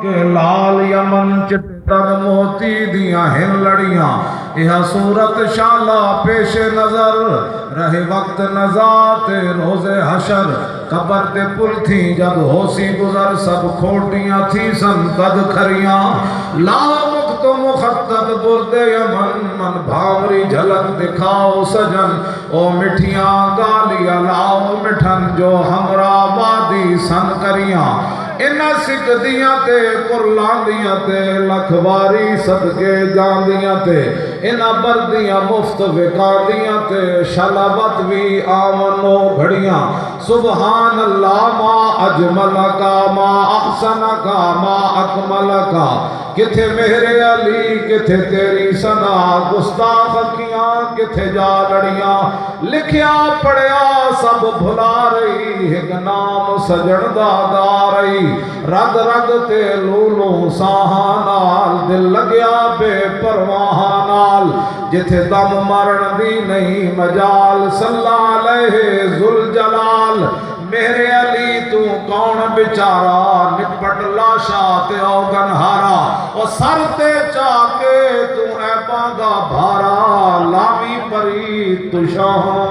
کہ لال یمن چٹن موتی دیاں ہن لڑیاں یہ صورت شالا پیش نظر رہے وقت نزات روز حشر قبر تے پل تھی جب ہوسی گزر سب کھوٹیاں تھی سن قد کھریاں لا مخت مخطط برد یمن من بھاوری جھلک دکھاؤ سجن او مٹھیاں گالیاں لاؤ مٹھن جو ہمرا وادی سن کریاں انہاں سکھ دیاں تے قرلان دیاں تے لکھواری صدقے جان دیاں تے انہاں بردیاں مفت وکار دیاں تے شلابت بھی آمنو گھڑیاں سبحان اللہ ما اجمل کا ما احسن کا ما اکمل کا کتھے مہر علی کتھے تیری ثنا گستاخ کیاں کتھے جا لڑیاں لکھیا پڑھیا سب بھلا رہی ایک نام سجن دا رہی رگ رگ تے لولوں ساہاں نال دل لگیا بے پرواہ نال جتھے دم مرن دی نہیں مجال صلی علیہ ذوالجلال میرے علی تو کون بیچارہ نپٹ لاشا تے اوگن ہارا اور سر تے چاکے تو اے باغا بھارا لامی پری تو شاہوں